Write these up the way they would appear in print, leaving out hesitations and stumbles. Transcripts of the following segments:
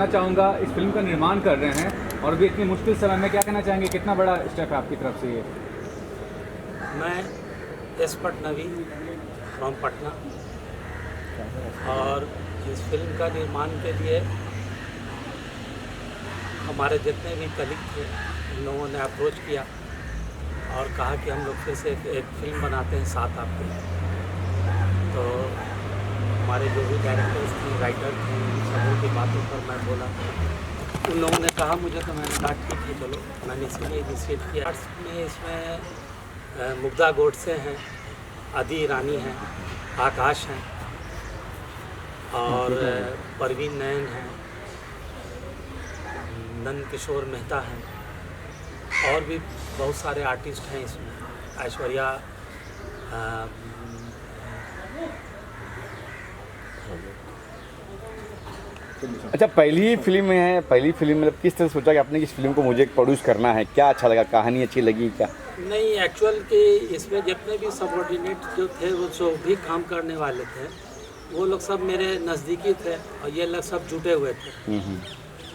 चाहूँगा, इस फिल्म का निर्माण कर रहे हैं और भी इतनी मुश्किल समय में क्या कहना चाहेंगे, कितना बड़ा स्टेप है आपकी तरफ से ये? मैं एस पटनवी फ्रॉम पटना, और इस फिल्म का निर्माण के लिए हमारे जितने भी कलीग थे उन लोगों ने अप्रोच किया और कहा कि हम लोग फिर से एक फिल्म बनाते हैं साथ आपके। तो हमारे जो भी डायरेक्टर्स थे, राइटर थे, उन सबों की बातों पर मैं बोला, उन लोगों ने कहा मुझे, तो मैंने कहा ठीक है चलो, मैंने इसीलिए इनिशिएट किया। इसमें मुग्धा गोडसे हैं, आदि ईरानी हैं, आकाश हैं और परवीन नयन हैं, नंद किशोर मेहता हैं और भी बहुत सारे आर्टिस्ट हैं इसमें, ऐश्वर्या अच्छा, पहली फिल्म है, पहली फिल्म मतलब किस तरह सोचा कि आपने इस फिल्म को मुझे प्रोड्यूस करना है? क्या अच्छा लगा, कहानी अच्छी लगी क्या? नहीं, एक्चुअल के इसमें जितने भी सबऑर्डिनेट जो थे वो जो भी काम करने वाले थे वो लोग सब मेरे नज़दीकी थे और ये लोग सब जुटे हुए थे।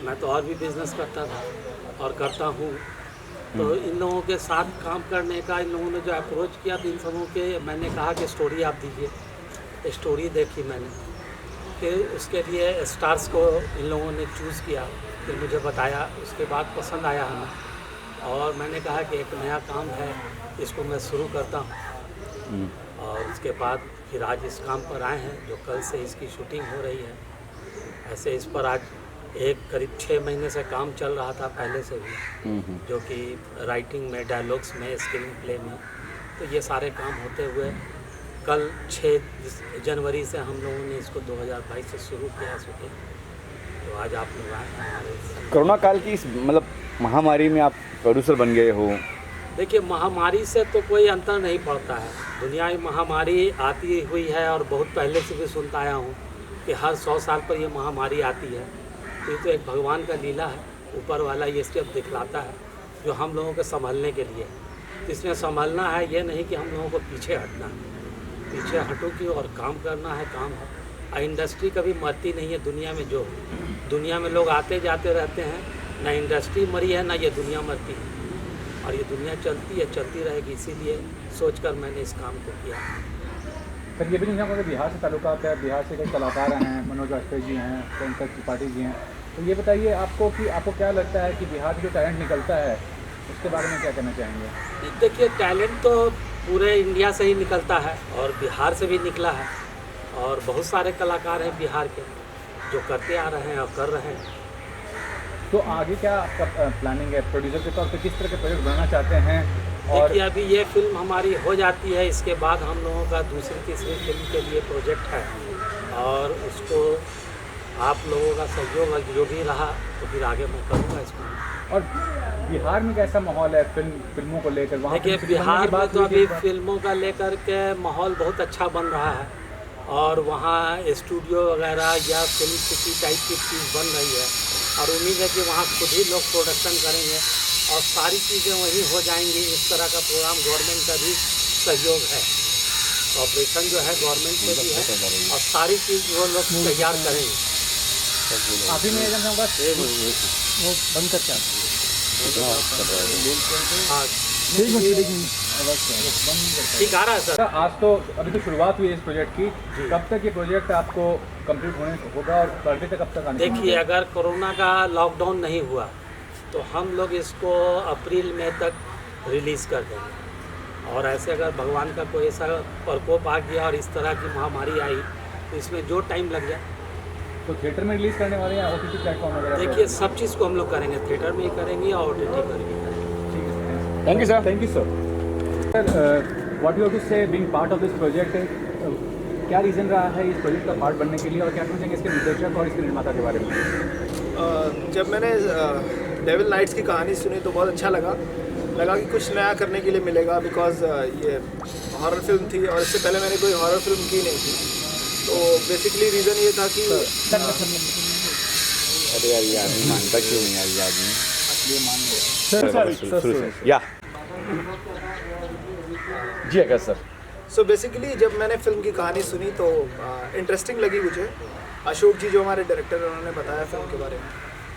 मैं तो और भी बिजनेस करता था और करता हूँ, तो इन लोगों के साथ काम करने का इन लोगों ने जो अप्रोच किया, तो इन सबों के मैंने कहा कि स्टोरी आप दीजिए। स्टोरी देखी मैंने, फिर उसके लिए स्टार्स को इन लोगों ने चूज़ किया, फिर मुझे बताया, उसके बाद पसंद आया हमें और मैंने कहा कि एक नया काम है, इसको मैं शुरू करता हूँ। और उसके बाद फिर आज इस काम पर आए हैं, जो कल से इसकी शूटिंग हो रही है। ऐसे इस पर आज करीब 6 महीने से काम चल रहा था पहले से भी, जो कि राइटिंग में, डायलॉग्स में, स्क्रीन प्ले में, तो ये सारे काम होते हुए कल 6 जनवरी से हम लोगों ने इसको 2022 से शुरू किया शूटिंग। तो आज आप लोग आए हैं हमारे। कोरोना काल की इस मतलब महामारी में आप प्रोड्यूसर बन गए हो। देखिए, महामारी से तो कोई अंतर नहीं पड़ता है। दुनिया में महामारी आती हुई है और बहुत पहले से भी सुनता आया हूँ कि हर 100 साल पर ये महामारी आती है। तो ये तो एक भगवान का लीला है, ऊपर वाला ये स्टेप दिखलाता है जो हम लोगों को संभलने के लिए। तो इसमें संभलना है, ये नहीं कि हम लोगों को पीछे हटना है। पीछे हटो कि और काम करना है, काम है। और इंडस्ट्री कभी मरती नहीं है दुनिया में। जो दुनिया में लोग आते जाते रहते हैं, ना इंडस्ट्री मरी है ना ये दुनिया मरती है, और ये दुनिया चलती है, चलती रहेगी। इसीलिए सोचकर मैंने इस काम को किया। सर, ये भी नहीं जानता कि बिहार से ताल्लुकात है, बिहार से कई कलाकार हैं, मनोज वाजपेयी जी हैं, पंकज त्रिपाठी जी हैं, तो ये बताइए आपको कि आपको क्या लगता है कि बिहार से जो टैलेंट निकलता है उसके बारे में क्या कहना चाहेंगे? देखिए, टैलेंट तो पूरे इंडिया से ही निकलता है और बिहार से भी निकला है, और बहुत सारे कलाकार हैं बिहार के जो करते आ रहे हैं और कर रहे हैं। तो आगे क्या आपका प्लानिंग है? प्रोड्यूसर के तौर पे किस तरह के प्रोजेक्ट बनाना चाहते हैं? और देखिए, अभी ये फिल्म हमारी हो जाती है, इसके बाद हम लोगों का दूसरी तीसरी फिल्म के लिए प्रोजेक्ट है, और उसको आप लोगों का सहयोग जो भी रहा तो फिर आगे मैं करूँगा इसको। और बिहार में कैसा माहौल है फिल्मों को लेकर? वहाँ देखिए, बिहार में तो अभी फिल्मों का लेकर के माहौल बहुत अच्छा बन रहा है, और वहाँ स्टूडियो वगैरह या फिल्म सिटी टाइप की चीज़ बन रही है, और उम्मीद है कि वहाँ खुद ही लोग प्रोडक्शन करेंगे और सारी चीज़ें वहीं हो जाएंगी। इस तरह का प्रोग्राम गवर्नमेंट का भी सहयोग है, ऑपरेशन जो है गवर्नमेंट से भी है, और सारी चीज़ वो लोग तैयार करेंगे। अभी मैं ये चाहूँगा वो बंद करते हैं। हाँ, ठीक आ रहा है सर। आज तो अभी तो शुरुआत हुई है इस प्रोजेक्ट की, कब तक ये प्रोजेक्ट आपको कंप्लीट होने होगा और पर्दे तक कब तक आने? देखिए, अगर कोरोना का लॉकडाउन नहीं हुआ तो हम लोग इसको अप्रैल मई तक रिलीज़ कर देंगे, और ऐसे अगर भगवान का कोई ऐसा प्रकोप आ गया और इस तरह की महामारी आई तो इसमें जो टाइम लग जाए। तो थिएटर में रिलीज़ करने वाले हैं या OTT प्लेटफॉर्म वगैरह? देखिए, सब चीज़ को हम लोग करेंगे, थिएटर में ही करेंगे और OTT पर भी करेंगे। Thank you sir. Thank you sir. What you have to say being part of this project, क्या रीज़न रहा है इस प्रोजेक्ट का पार्ट बनने के लिए, और क्या सोचेंगे इसके निर्देशक और इसके निर्माता के बारे में? जब मैंने डेविल नाइट्स की कहानी सुनी तो बहुत अच्छा लगा कि कुछ नया करने के लिए मिलेगा, बिकॉज ये हॉरर फिल्म थी और इससे पहले मैंने कोई हॉरर फिल्म की नहीं थी। तो बेसिकली रीज़न ये था कि अरे यार, ये आदमी मानता क्यों नहीं यार, ये आदमी। या जी आकाश सर। सो बेसिकली जब मैंने फिल्म की कहानी सुनी तो इंटरेस्टिंग लगी मुझे, अशोक जी जो हमारे डायरेक्टर हैं उन्होंने बताया फिल्म के बारे में।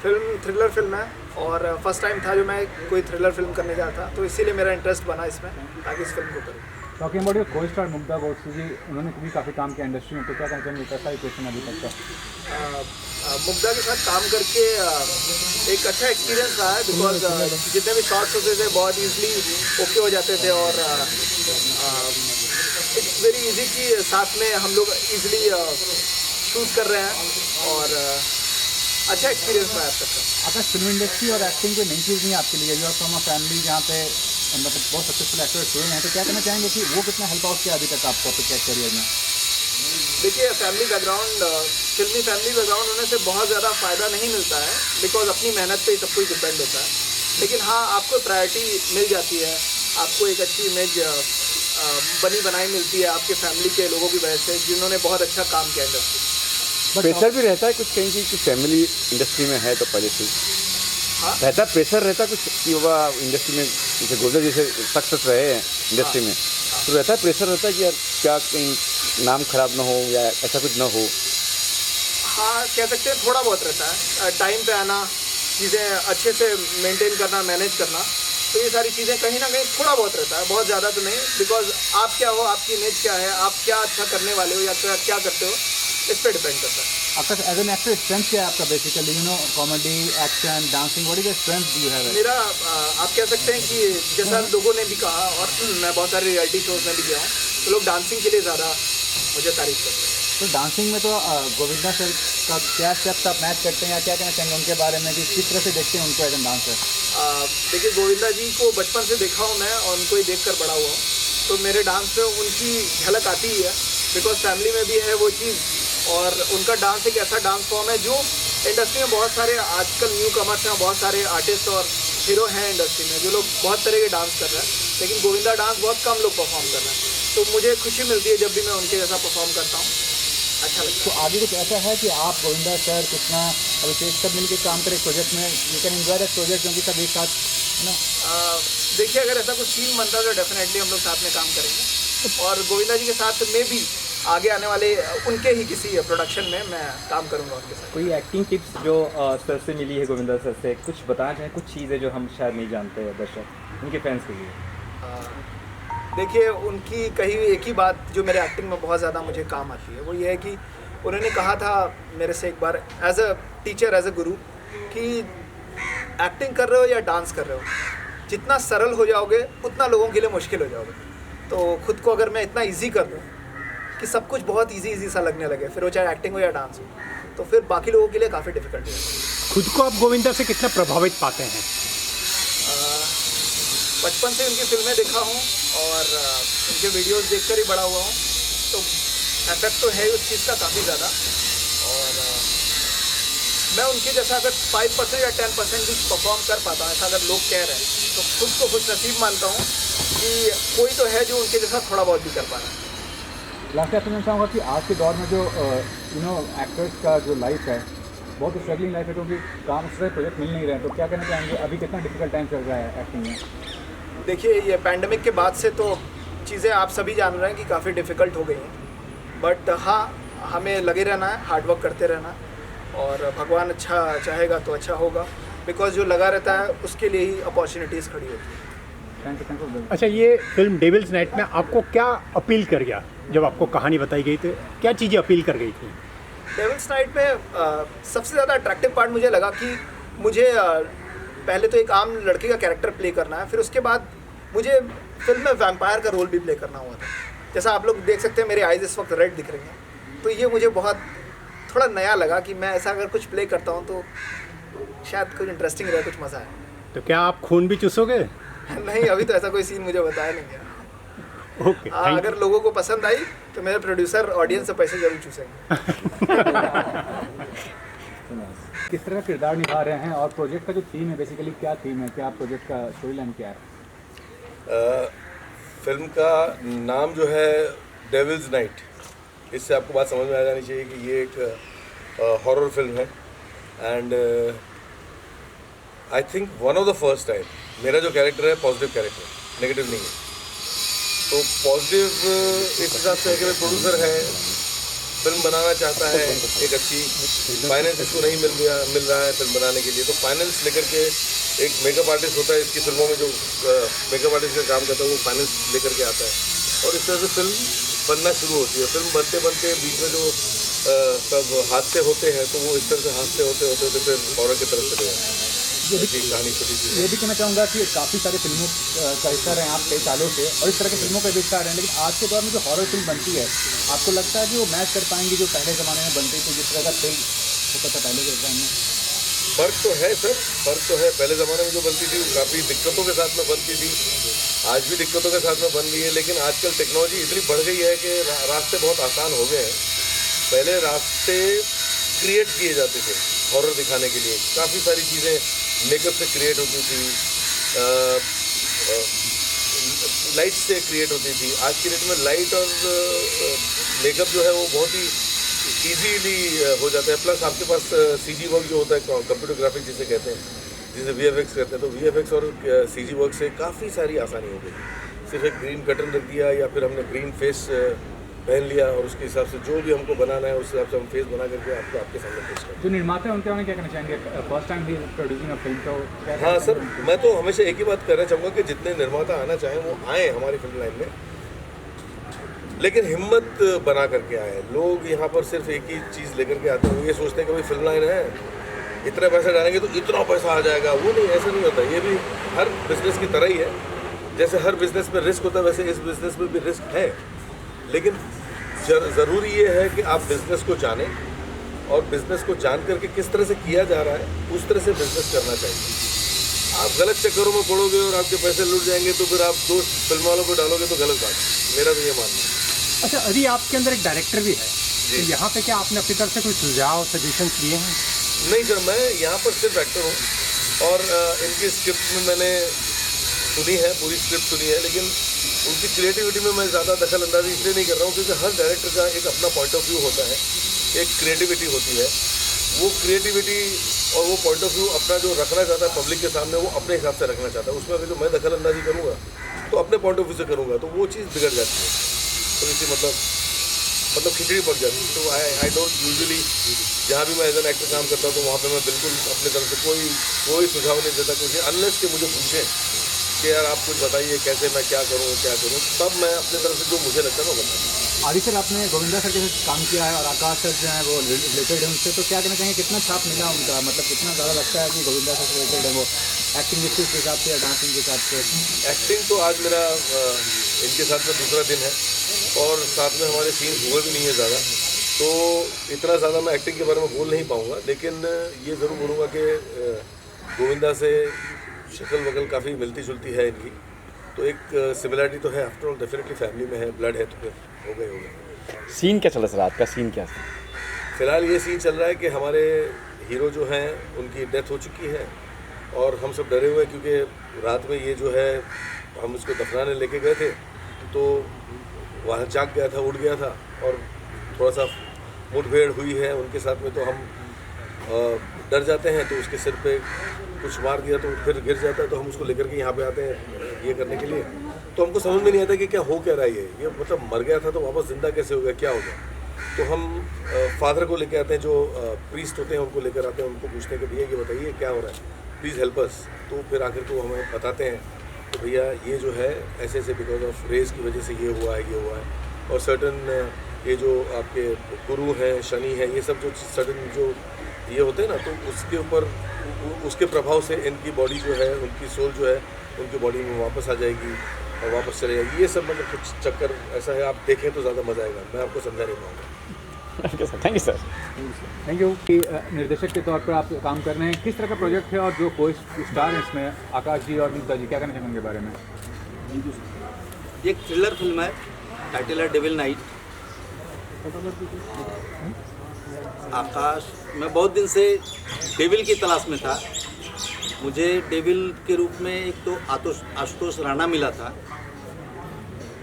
फिल्म थ्रिलर फिल्म है और फर्स्ट टाइम था जो मैं कोई थ्रिलर फिल्म करने जा था, तो इसीलिए मेरा इंटरेस्ट बना इसमें ताकि इस फिल्म को करूँ। टॉकिंग अबाउट योर को स्टार मुग्धा गोडसे जी, उन्होंने भी काफ़ी काम किया इंडस्ट्री में, तो क्या कहना चाहेंगे कैसा ही क्वेश्चन अभी तक का? मुग्धा के साथ काम करके एक अच्छा एक्सपीरियंस रहा है, बिकॉज जितने भी शॉट्स होते थे बहुत ईजिली ओके हो जाते थे और इट्स वेरी इजी कि साथ में हम लोग ईजिली शूट कर रहे हैं और अच्छा एक्सपीरियंस रहा है अब तक का। आपका फिल्म इंडस्ट्री और एक्टिंग कोई नई चीज़ नहीं है आपके लिए, you are from a family जहाँ पे मतलब बहुत सक्सेसफुल एक्टर ट्रेन है, तो क्या कहना चाहेंगे कि वो कितना हेल्प आउट किया अभी तक आपको आपके करियर में? देखिए फैमिली बैकग्राउंड, फिल्मी फैमिली बैकग्राउंड होने से बहुत ज़्यादा फ़ायदा नहीं मिलता है, बिकॉज अपनी मेहनत पे ही सब कुछ डिपेंड होता है। लेकिन हाँ, आपको प्रायोरिटी मिल जाती है, आपको एक अच्छी इमेज बनी बनाई मिलती है आपके फैमिली के लोगों की वजह से, जिन्होंने बहुत अच्छा काम किया इंडस्ट्री में। प्रेशर भी रहता है कुछ कहीं कि फैमिली इंडस्ट्री में है तो पहले से हाँ? रहता प्रेशर रहता कुछ कि बाबा इंडस्ट्री में जैसे गोविंदा जैसे सक्सेस रहे हैं इंडस्ट्री में, तो रहता है प्रेशर रहता है कि यार क्या कहीं नाम खराब ना हो या ऐसा कुछ ना हो? हाँ, कह सकते हैं थोड़ा बहुत रहता है, टाइम पे आना, चीज़ें अच्छे से मेंटेन करना, मैनेज करना, तो ये सारी चीज़ें कहीं ना कहीं थोड़ा बहुत रहता है, बहुत ज़्यादा तो नहीं, बिकॉज आप क्या हो, आपकी इमेज क्या है, आप क्या अच्छा करने वाले हो या क्या करते हो, इस पर डिपेंड करता है। आपका एज एन एक्टर स्ट्रेंथ क्या है आपका basically, you know comedy, action, dancing, what is the strength you have? मेरा आप कह सकते हैं कि जैसा लोगों ने भी कहा और मैं बहुत सारे रियलिटी शोज़ में भी गया हूँ, तो लोग डांसिंग के लिए ज़्यादा मुझे तारीफ करते हैं। तो डांसिंग में तो गोविंदा सर का क्या स्टेप्स आप मैच करते हैं या क्या कहना चाहेंगे उनके बारे में कि किस तरह से देखते हैं उनको एज एन डांसर? देखिए गोविंदा जी को बचपन से देखा हूँ मैं और उनको ही देख कर बड़ा हुआ हूँ, तो मेरे डांस में उनकी झलक आती ही है, बिकॉज फैमिली में भी है वो चीज़, और उनका डांस एक ऐसा डांस फॉर्म है जो इंडस्ट्री में बहुत सारे आजकल न्यू कमर्स हैं, बहुत सारे आर्टिस्ट और हीरो हैं इंडस्ट्री में जो लोग बहुत तरह के डांस कर रहे हैं, लेकिन गोविंदा डांस बहुत कम लोग परफॉर्म कर रहे हैं, तो मुझे खुशी मिलती है जब भी मैं उनके जैसा परफॉर्म करता हूँ, अच्छा लगता है। तो आगे कुछ ऐसा है कि आप गोविंदा सर कितना अभिषेक सब मिलकर काम करें प्रोजेक्ट में, you can enjoy that project क्योंकि सब एक साथ है ना? देखिए अगर ऐसा कुछ सीन बनता है तो डेफिनेटली हम लोग साथ में काम करेंगे, और गोविंदा जी के साथ में भी आगे आने वाले उनके ही किसी प्रोडक्शन में मैं काम करूंगा उनके साथ। कोई एक्टिंग टिप्स जो सर से मिली है, गोविंदा सर से कुछ बताना चाहें, कुछ चीज़ें जो हम शायद नहीं जानते हैं दर्शक उनके फैंस के लिए? देखिए उनकी कही हुई एक ही बात जो मेरे एक्टिंग में बहुत ज़्यादा मुझे काम आती है, वो ये है कि उन्होंने कहा था मेरे से एक बार as a teacher, as a guru, कि एक्टिंग कर रहे हो या डांस कर रहे हो, जितना सरल हो जाओगे उतना लोगों के लिए मुश्किल हो जाओगे। तो खुद को अगर मैं इतना ईजी कर दूँ कि सब कुछ बहुत ईजी सा लगने लगे, फिर वो चाहे एक्टिंग हो या डांस हो, तो फिर बाकी लोगों के लिए काफ़ी डिफिकल्ट है। खुद को आप गोविंदा से कितना प्रभावित पाते हैं? बचपन से उनकी फिल्में देखा हूँ और उनके वीडियोस देखकर ही बड़ा हुआ हूँ, तो इफेक्ट तो है उस चीज़ का काफ़ी ज़्यादा, और मैं उनके जैसा अगर 5% या 10% भी परफॉर्म कर पाता हूँ, ऐसा अगर लोग कह रहे हैं, तो खुद को खुश नसीब मानता हूँ कि कोई तो है जो उनके जैसा थोड़ा बहुत भी कर पा रहा है। लास्ट आपसे मैं चाहूँगा कि आज के दौर में जो यू नो एक्टर्स का जो लाइफ है बहुत स्ट्रगलिंग लाइफ है, क्योंकि काम से प्रोजेक्ट मिल नहीं रहे हैं, तो क्या कहना चाहेंगे अभी कितना डिफिकल्ट टाइम चल रहा है एक्टिंग में? देखिए ये पैंडमिक के बाद से तो चीज़ें आप सभी जान रहे हैं कि काफ़ी डिफ़िकल्ट हो गई हैं, बट हाँ हमें लगे रहना है, हार्डवर्क करते रहना है, और भगवान अच्छा चाहेगा तो अच्छा होगा, बिकॉज जो लगा रहता है उसके लिए ही अपॉर्चुनिटीज़ खड़ी होती है। Thank you. अच्छा, ये फिल्म डेविल्स नाइट में आपको क्या अपील कर गया? जब आपको कहानी बताई गई तो क्या चीज़ें अपील कर गई थी? डेविल्स नाइट में सबसे ज़्यादा अट्रैक्टिव पार्ट मुझे लगा कि मुझे पहले तो एक आम लड़के का कैरेक्टर प्ले करना है, फिर उसके बाद मुझे फिल्म में वैम्पायर का रोल भी प्ले करना हुआ था। जैसा आप लोग देख सकते हैं मेरी आइज़ इस वक्त रेड दिख रही हैं, तो ये मुझे बहुत थोड़ा नया लगा कि मैं ऐसा अगर कुछ प्ले करता हूँ तो शायद कुछ इंटरेस्टिंग रहे, कुछ मज़ा आए। तो क्या आप खून भी चूसोगे? नहीं, अभी तो ऐसा कोई सीन मुझे बताया नहीं गया। ओके, थैंक अगर लोगों को पसंद आई तो मेरे प्रोड्यूसर ऑडियंस से पैसे जरूर चूसेंगे। किस तरह का किरदार निभा रहे हैं और प्रोजेक्ट का जो थीम है बेसिकली क्या थीम है, क्या प्रोजेक्ट का स्टोरी लाइन क्या है? फिल्म का नाम जो है डेविल्स नाइट, इससे आपको बात समझ में आ जानी चाहिए कि ये एक हॉरर फिल्म है, and I think one of the first time मेरा जो कैरेक्टर है पॉजिटिव कैरेक्टर, नेगेटिव नहीं है। तो पॉजिटिव इस हिसाब से है कि प्रोड्यूसर है, फिल्म बनाना चाहता है, एक अच्छी फाइनेंस इसको नहीं मिल रहा है फिल्म बनाने के लिए, तो फाइनेंस लेकर के एक मेकअप आर्टिस्ट होता है इसकी फिल्मों में जो मेकअप आर्टिस्ट का काम करता है वो फाइनेंस लेकर के आता है और इस तरह से फिल्म बनना शुरू होती है। फिल्म बनते बनते बीच में जो सब हादसे होते हैं तो वो इस तरह से हादसे होते फिर हॉरर की तरफ चले जाते हैं। ये भी कहानी छोटी सी ये भी कहना चाहूँगा कि काफ़ी सारे फिल्मों का हिस्सा रहे हैं आप कई सालों से और इस तरह की फिल्मों का भी हिस्सा रहे हैं, लेकिन आज के दौर में जो हॉरर फिल्म बनती है आपको लगता है कि वो मैच कर पाएंगी जो पहले ज़माने में बनती थी, जिस तरह का फिल्म होता था पहले के एग्जाम में? फ़र्क तो है सर, फ़र्क तो है। पहले ज़माने में जो बनती थी काफ़ी दिक्कतों के साथ में बनती थी, आज भी दिक्कतों के साथ में बन रही है, लेकिन आजकल टेक्नोलॉजी इतनी बढ़ गई है कि रास्ते बहुत आसान हो गए हैं। पहले रास्ते क्रिएट किए जाते थे हॉरर दिखाने के लिए, काफ़ी सारी चीज़ें मेकअप से क्रिएट होती थी, लाइट से क्रिएट होती थी। आज की डेट में लाइट और मेकअप जो है वो बहुत ही इजीली हो जाता है, प्लस आपके पास सीजी वर्क जो होता है कंप्यूटर ग्राफिक्स जिसे कहते हैं, जिसे वीएफएक्स कहते हैं, तो वीएफएक्स और सीजी वर्क से काफ़ी सारी आसानी हो गई। सिर्फ एक ग्रीन कर्टन रख दिया या फिर हमने ग्रीन फेस पहन लिया और उसके हिसाब से जो भी हमको बनाना है उस हिसाब से हम फेस बना करके आपके सामने पेश करते हैं। जो निर्माता है उनके बारे में क्या कहना चाहेंगे? फर्स्ट टाइम भी प्रोड्यूसिंग अ फिल्म तो क्या हाँ सर, मैं तो हमेशा एक ही बात कहना चाहूँगा कि जितने निर्माता आना चाहें वो आएँ हमारी फिल्म लाइन में, लेकिन हिम्मत बना करके आए। लोग यहाँ पर सिर्फ एक ही चीज़ लेकर के आते हैं, ये सोचते हैं कि भाई फिल्म लाइन है, इतना पैसा डालेंगे तो इतना पैसा आ जाएगा। वो नहीं, ऐसा नहीं होता। ये भी हर बिजनेस की तरह ही है, जैसे हर बिजनेस में रिस्क होता है वैसे इस बिजनेस में भी रिस्क है, लेकिन ज़रूरी ये है कि आप बिजनेस को जानें और बिजनेस को जान करके किस तरह से किया जा रहा है उस तरह से बिजनेस करना चाहिए। आप गलत चक्करों में पड़ोगे और आपके पैसे लुट जाएंगे तो फिर आप दोस्त फिल्म वालों को डालोगे तो गलत बात है, मेरा तो ये मानना है। अच्छा, अभी आपके अंदर एक डायरेक्टर भी है, तो यहाँ पे क्या आपने अपनी तरफ से कोई सुझाव सजेशन दिए हैं? नहीं सर, मैं यहाँ पर सिर्फ एक्टर हूँ और इनकी स्क्रिप्ट में मैंने सुनी है, पूरी स्क्रिप्ट सुनी है, लेकिन उनकी क्रिएटिविटी में मैं ज़्यादा दखल अंदाजी इसलिए नहीं कर रहा हूँ क्योंकि हर डायरेक्टर का एक अपना पॉइंट ऑफ व्यू होता है, एक क्रिएटिविटी होती है। वो क्रिएटिविटी और वो पॉइंट ऑफ व्यू अपना जो रखना चाहता है पब्लिक के सामने वो अपने हिसाब से रखना चाहता है, उसमें अगर जो मैं दखल अंदाजी करूँगा तो अपने पॉइंट ऑफ व्यू से करूँगा तो वो चीज़ बिगड़ जाती है, तो इसी मतलब खिचड़ी पड़ जाती है। तो आई डोंट यूजुअली जहाँ भी मैं एज एन एक्टर काम करता हूँ तो वहाँ पे मैं बिल्कुल अपनी तरफ से कोई सुझाव नहीं देता कुछ, अनलेस कि मुझे पूछें कि यार आप कुछ बताइए कैसे मैं क्या करूँ, तब मैं अपनी तरफ से जो मुझे लगता है वो बताऊँ। आदि सर, आपने गोविंदा सर के साथ काम किया है और आकाश सर जो है वो रिलेटेड है उनसे, तो क्या कहना चाहेंगे कितना छाप मिला उनका, मतलब कितना ज़्यादा लगता है कि गोविंदा सर से रिलेटेड है वो एक्टिंग स्किल्स के हिसाब से या डांसिंग के हिसाब से? एक्टिंग तो आज मेरा इनके साथ में दूसरा दिन है और साथ में हमारे सीन्स हुए भी नहीं है ज़्यादा, तो इतना ज़्यादा मैं एक्टिंग के बारे में बोल नहीं पाऊँगा, लेकिन ये ज़रूर बोलूँगा कि गोविंदा से शक्ल वकल काफ़ी मिलती जुलती है इनकी, तो एक सिमिलरिटी तो है। आफ्टर ऑल डेफिनेटली फैमिली में है, ब्लड है, तो फिर हो गए। सीन क्या चल रहा है सर, आपका सीन क्या है? फिलहाल ये सीन चल रहा है कि हमारे हीरो जो हैं उनकी डेथ हो चुकी है और हम सब डरे हुए हैं क्योंकि रात में ये जो है हम उसको दफनाने लेके गए थे तो वहाँ जाग गया था, उड़ गया था और थोड़ा सा मुठभेड़ हुई है उनके साथ में, तो हम डर जाते हैं, तो उसके सिर पे कुछ मार दिया तो फिर गिर जाता है, तो हम उसको लेकर के यहाँ पे आते हैं ये करने के लिए, तो हमको समझ में नहीं आता कि क्या हो क्या रहा है ये मतलब मर गया था तो वापस जिंदा कैसे हो गया, क्या हो गया। तो हम फादर को लेकर आते हैं, जो प्रीस्ट होते हैं उनको लेकर आते हैं, उनको पूछते हैं कि भैया ये बताइए क्या हो रहा है, प्लीज़ हेल्प अस। तो फिर आखिर को हमें बताते हैं कि भैया ये जो है ऐसे ऐसे बिकॉज ऑफ रेस की वजह से ये हुआ है और सर्टन ये जो आपके गुरु हैं, शनि है, ये सब जो सर्टन जो ये होते हैं ना, तो उसके ऊपर उसके प्रभाव से इनकी बॉडी जो है, उनकी सोल जो है उनकी बॉडी में वापस आ जाएगी और वापस चले जाएगी। ये सब मतलब कुछ चक्कर ऐसा है, आप देखें तो ज़्यादा मज़ा आएगा, मैं आपको समझा नहीं पाऊँगा। Okay sir, thank you sir. Thank you. कि निर्देशक के तौर पर आप काम कर रहे हैं, किस तरह का प्रोजेक्ट है और जो को स्टार है इसमें आकाश जी और नीता जी, क्या कहना चाहेंगे उनके बारे में? ये एक थ्रिलर फिल्म है, टाइटल है डेविल नाइट। आकाश, मैं बहुत दिन से डेविल की तलाश में था। मुझे डेविल के रूप में एक तो आशुतोष राणा मिला था,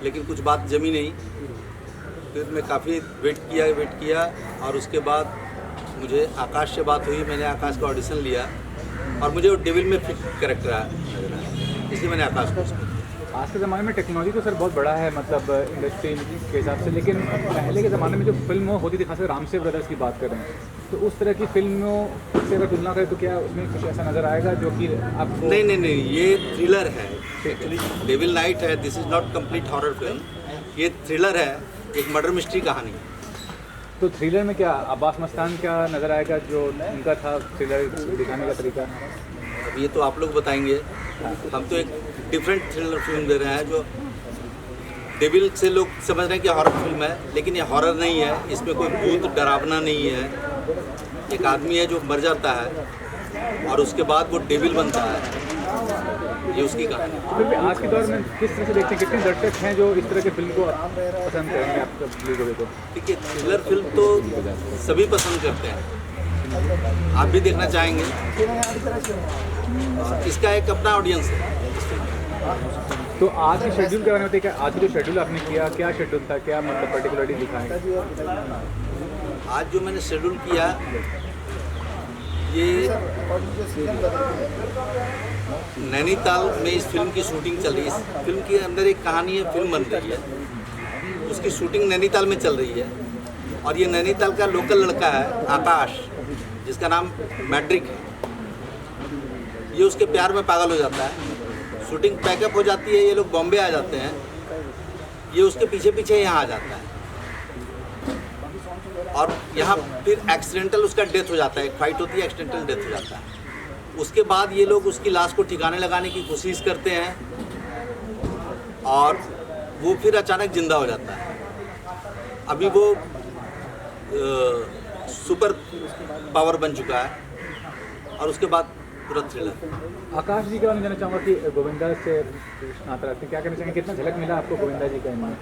लेकिन कुछ बात जमी नहीं। फिर मैं काफ़ी वेट किया और उसके बाद मुझे आकाश से बात हुई, मैंने आकाश का ऑडिशन लिया और मुझे वो डेविल में फिट कैरेक्टर आया, इसलिए मैंने आकाश को। आज के ज़माने में टेक्नोलॉजी तो सर बहुत बड़ा है, मतलब इंडस्ट्री के हिसाब से, लेकिन पहले के ज़माने में जो फिल्म होती थी, खासकर रामसे ब्रदर्स की बात करें, तो उस तरह की फिल्मों से अगर तुलना करें तो क्या उसमें कुछ ऐसा नज़र आएगा जो कि आपको? नहीं, ये थ्रिलर है एक्चुअली। डेविल नाइट है, this is not complete horror film, ये थ्रिलर है, एक मर्डर मिस्ट्री कहानी है। तो थ्रिलर में क्या अब्बास मस्तान क्या नज़र आएगा जो उनका था थ्रिलर दिखाने का तरीका? अब ये तो आप लोग बताएंगे, हम तो एक डिफरेंट थ्रिलर फिल्म दे रहे हैं जो डेविल से लोग समझ रहे हैं कि हॉरर फिल्म है, लेकिन ये हॉरर नहीं है, इसमें कोई भूत डरावना नहीं है। एक आदमी है जो मर जाता है और उसके बाद वो डेविल बनता है, ये उसकी कहानी है। तो फिर भी आज के दौर में किस तरह से देखते हैं, कितने दर्शक हैं जो इस तरह की फिल्म को पसंद करेंगे आप लोगों को? देखिए, थ्रिलर फिल्म तो सभी पसंद करते हैं, आप भी देखना चाहेंगे, और इसका एक अपना ऑडियंस है। तो आज के शेड्यूल के बारे में बताइए, क्या आज जो शेड्यूल आपने किया, क्या शेड्यूल था, क्या मतलब पर्टिकुलरली दिखाएंगे? आज जो मैंने शेड्यूल किया, ये नैनीताल में इस फिल्म की शूटिंग चल रही है। इस फिल्म के अंदर एक कहानी है, फिल्म बन रही है, उसकी शूटिंग नैनीताल में चल रही है, और ये नैनीताल का लोकल लड़का है आकाश, जिसका नाम मैड्रिक है। ये उसके प्यार में पागल हो जाता है, शूटिंग पैकअप हो जाती है, ये लोग बॉम्बे आ जाते हैं, ये उसके पीछे पीछे यहाँ आ जाता है, और यहाँ फिर एक्सीडेंटल उसका डेथ हो जाता है, एक फाइट होती है, एक्सीडेंटल डेथ हो जाता है। उसके बाद ये लोग उसकी लाश को ठिकाने लगाने की कोशिश करते हैं, और वो फिर अचानक जिंदा हो जाता है। अभी वो सुपर पावर बन चुका है, और उसके बाद पूरा थ्रिलर। आकाश जी के बारे में जानना चाहूँगा कि गोविंदा से नाता रखते, क्या कहना चाहेंगे, कितना झलक मिला आपको गोविंदा जी का इमान?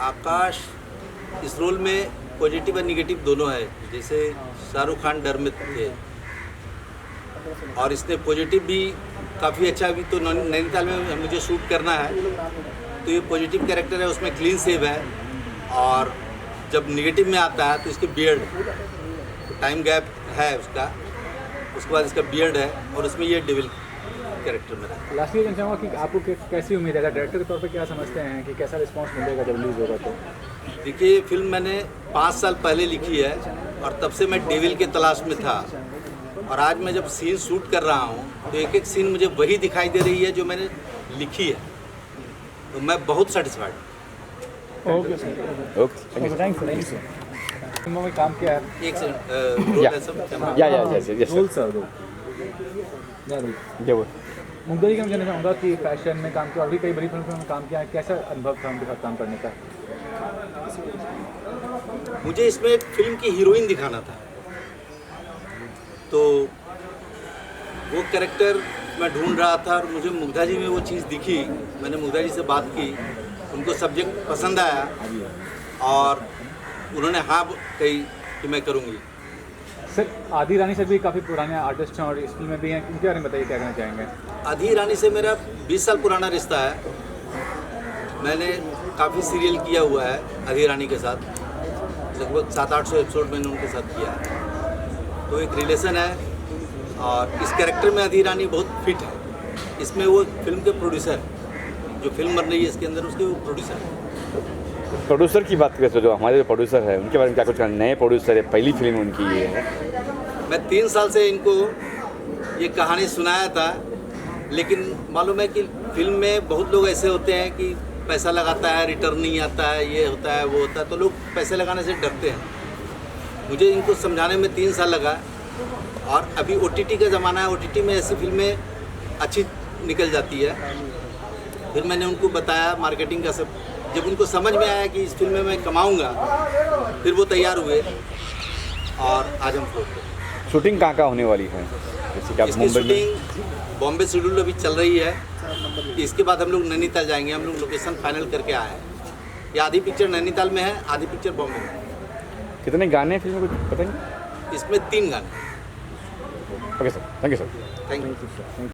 आकाश इस रोल में पॉजिटिव और निगेटिव दोनों है। जैसे शाहरुख खान डर में थे, और इसने पॉजिटिव भी काफ़ी अच्छा, अभी तो नैनीताल में मुझे शूट करना है, तो ये पॉजिटिव कैरेक्टर है, उसमें क्लीन सेव है, और जब निगेटिव में आता है तो इसके बियर्ड, टाइम गैप है उसका, उसके बाद इसका बियर्ड है, और उसमें ये डेविल कैरेक्टर में है। लास्ट ये जानना चाहूँगा कि आपको कैसी उम्मीद है, डायरेक्टर के तौर पे क्या समझते हैं कि कैसा रिस्पांस मिलेगा जब रिलीज़ होगा? तो देखिए, फिल्म मैंने 5 साल पहले लिखी है, और तब से मैं डेविल के तलाश में था, और आज मैं जब सीन शूट कर रहा हूँ तो एक एक सीन मुझे वही दिखाई दे रही है जो मैंने लिखी है, तो मैं बहुत सेटिस्फाइड हूँ। Okay, thank you. फिल्मों में काम किया है? एक सेकंड, यस रोल सर दो मुग्धा जी का मैं जानना चाहूँगा कि फैशन में काम किया और भी कई बड़ी फिल्मों में काम किया है, कैसा अनुभव था उनके साथ काम करने का? मुझे इसमें एक फिल्म की हीरोइन दिखाना था, तो वो कैरेक्टर मैं ढूंढ रहा था, और मुझे मुग्धा जी में वो चीज़ दिखी। मैंने मुग्धा जी से बात की, उनको सब्जेक्ट पसंद आया, और उन्होंने हाँ कही कि मैं करूँगी। सर, आदि रानी सर भी काफ़ी पुराने आर्टिस्ट हैं और इस फिल्म में भी हैं, उनके बारे में बताइए, क्या कहना चाहेंगे? आदि रानी से मेरा 20 साल पुराना रिश्ता है, मैंने काफ़ी सीरियल किया हुआ है आदि रानी के साथ, लगभग 700-800 एपिसोड मैंने उनके साथ किया है, तो एक रिलेशन है, और इस कैरेक्टर में आदि रानी बहुत फिट है। इसमें वो फिल्म के प्रोड्यूसर, जो फिल्म बन रही है इसके अंदर, उसके वो प्रोड्यूसर है। प्रोड्यूसर की बात करें तो जो हमारे जो प्रोड्यूसर है उनके बारे में क्या कुछ कहना? नए प्रोड्यूसर है, पहली फिल्म उनकी ये है। मैं 3 साल से इनको ये कहानी सुनाया था, लेकिन मालूम है कि फिल्म में बहुत लोग ऐसे होते हैं कि पैसा लगाता है, रिटर्न नहीं आता है, ये होता है, वो होता है, तो लोग पैसे लगाने से डरते हैं। मुझे इनको समझाने में 3 साल लगा, और अभी OTT का ज़माना है, OTT में ऐसी फिल्में अच्छी निकल जाती है। फिर मैंने उनको बताया मार्केटिंग का सब, जब उनको समझ में आया कि इस फिल्म में मैं कमाऊंगा, फिर वो तैयार हुए, और आज हम फ्लोर पे। शूटिंग कहाँ होने वाली है? जैसे कि आप इसकी मुंबई में, शूटिंग बॉम्बे शेड्यूल अभी चल रही है, इसके बाद हम लोग नैनीताल जाएंगे। हम लोग लोकेशन फाइनल करके आए हैं, ये आधी पिक्चर नैनीताल में है, आधी पिक्चर बॉम्बे में। कितने गाने हैं फिल्म में, कुछ बताएंगे? इसमें 3 गाने। Okay sir, thank you sir. Thank you.